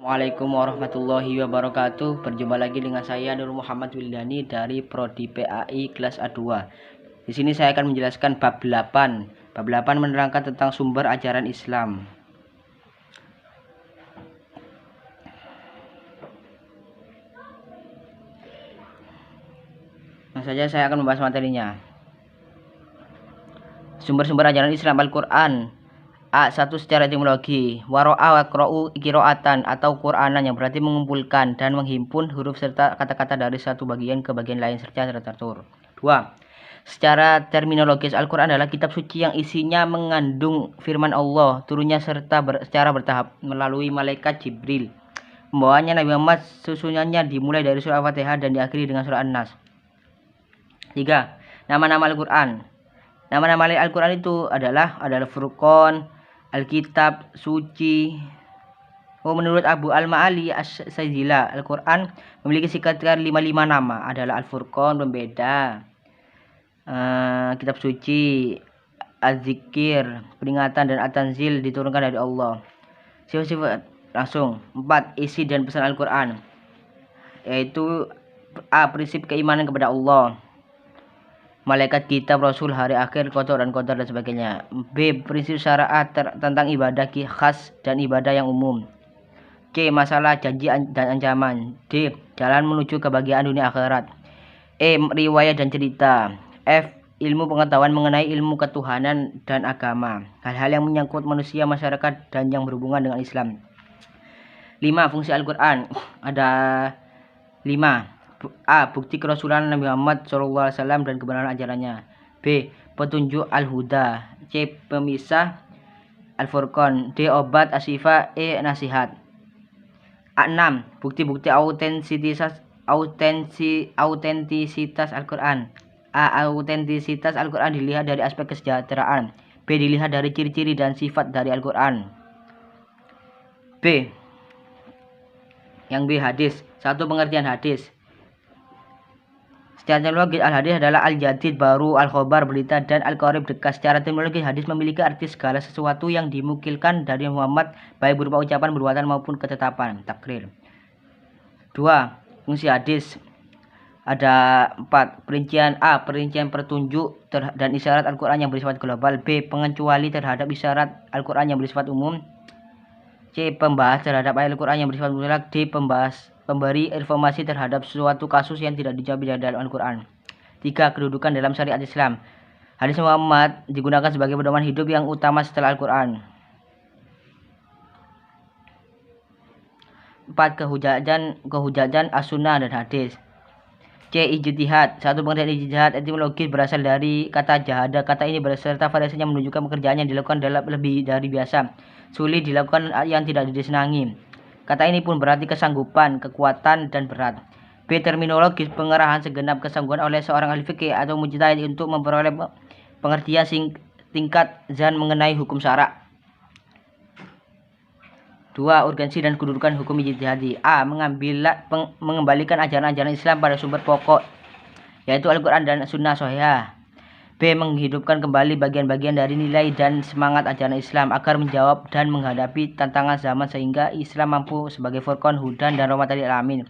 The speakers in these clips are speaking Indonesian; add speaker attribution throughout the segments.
Speaker 1: Assalamualaikum warahmatullahi wabarakatuh. Berjumpa lagi dengan saya Nur Muhammad Wildani dari Prodi PAI kelas A2. Di sini saya akan menjelaskan bab 8. Bab 8 menerangkan tentang sumber ajaran Islam. Langsung saja saya akan membahas materinya. Sumber-sumber ajaran Islam Al-Qur'an. A1 secara etimologi, waro'a waqra'u qira'atan atau Qur'anan yang berarti mengumpulkan dan menghimpun huruf serta kata-kata dari satu bagian ke bagian lain secara teratur. 2. Secara terminologis, Al-Qur'an adalah kitab suci yang isinya mengandung firman Allah turunnya serta secara bertahap melalui malaikat Jibril. Pembawanya Nabi Muhammad susunannya dimulai dari surah Al-Fatihah dan diakhiri dengan surah An-Nas. 3. Nama-nama Al-Qur'an. Nama-nama Al-Qur'an itu adalah Furqan, Alkitab, Suci. Menurut Abu Al-Ma'ali As-Saizila, Al-Quran memiliki sekitar 55 nama. Adalah Al-Furqan, pembeda, Kitab Suci, Az-Zikir, peringatan, dan At-Tanzil diturunkan dari Allah. Sifat-sifat langsung. 4. Isi dan pesan Al-Quran, yaitu A. Prinsip keimanan kepada Allah, malaikat, kitab, rasul, hari akhir, qadar dan sebagainya. B. Prinsip syariat tentang ibadah khas dan ibadah yang umum. C. Masalah janji dan ancaman. D. Jalan menuju kebahagiaan dunia akhirat. E. Riwayat dan cerita. F. Ilmu pengetahuan mengenai ilmu ketuhanan dan agama, hal-hal yang menyangkut manusia, masyarakat, dan yang berhubungan dengan Islam. 5. Fungsi Al-Quran. Ada 5. A. Bukti kerasulan Nabi Muhammad SAW dan kebenaran ajarannya. B. Petunjuk Al-Huda. C. Pemisah Al-Furqan. D. Obat Asyifa. E. Nasihat. A6. Bukti-bukti autentisitas Al-Quran. A. Autentisitas Al-Quran dilihat dari aspek kesejahteraan. B. Dilihat dari ciri-ciri dan sifat dari Al-Quran. B. Yang B. Hadis. 1. Pengertian hadis. Secara terminologi, al-hadis adalah al-jadid, baru, al-khobar, berita, dan al-qarib, dekat. Secara terminologi, hadis memiliki arti segala sesuatu yang dimukilkan dari Muhammad, baik berupa ucapan, perbuatan, maupun ketetapan, takrir. 2. Fungsi hadis. Ada 4. Perincian. A. Perincian petunjuk dan isyarat Al-Quran yang bersifat global. B. Pengecuali terhadap isyarat Al-Quran yang bersifat umum. C. Pembahas terhadap ayat Al-Quran yang bersifat mutlak. D. Pemberi informasi terhadap suatu kasus yang tidak dijawab di dalam Al-Quran. 3. Kedudukan dalam syariat Islam. Hadis Muhammad digunakan sebagai pedoman hidup yang utama setelah Al-Quran. 4. Kehujajan as-sunnah dan hadis. C. Ijtihad. 1. Pengertian ijtihad etimologis berasal dari kata jahada. Kata ini beserta variasinya menunjukkan pekerjaan yang dilakukan dalam lebih dari biasa, sulit dilakukan, yang tidak disenangi. Kata ini pun berarti kesanggupan, kekuatan, dan berat. B. Terminologis pengerahan segenap kesanggupan oleh seorang ahli fikih atau mujtahid untuk memperoleh pengertian tingkat zan mengenai hukum syarak. 2. Urgensi dan kedudukan hukum ijtihadi. A. Mengembalikan ajaran-ajaran Islam pada sumber pokok, yaitu Al-Quran dan Sunnah Shahihah. B. Menghidupkan kembali bagian-bagian dari nilai dan semangat ajaran Islam agar menjawab dan menghadapi tantangan zaman sehingga Islam mampu sebagai furqan, hudan, dan rahmatan lil alamin.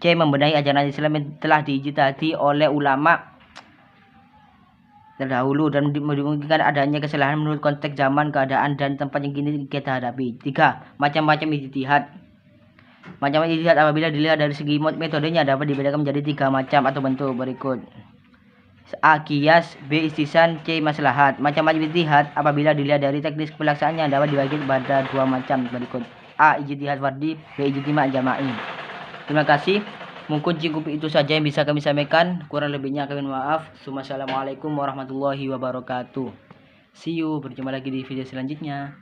Speaker 1: C. Membenahi ajaran Islam yang telah diijtihadi oleh ulama terdahulu dan memungkinkan adanya kesalahan menurut konteks zaman, keadaan, dan tempat yang kini kita hadapi. 3. Macam-macam ijtihad. Macam-macam ijtihad apabila dilihat dari segi metodenya dapat dibedakan menjadi 3 macam atau bentuk berikut. A. Qiyas. B. Istihsan. C. Maslahat. Macam-macam ijtihad apabila dilihat dari teknis pelaksanaannya dapat dibagi pada 2 macam berikut. A. Ijtihad fardi. B. Ijtihad jama'i. Terima kasih. Mungkin cukup itu saja yang bisa kami sampaikan. Kurang lebihnya kami maaf. Wassalamualaikum warahmatullahi wabarakatuh. See you. Berjumpa lagi di video selanjutnya.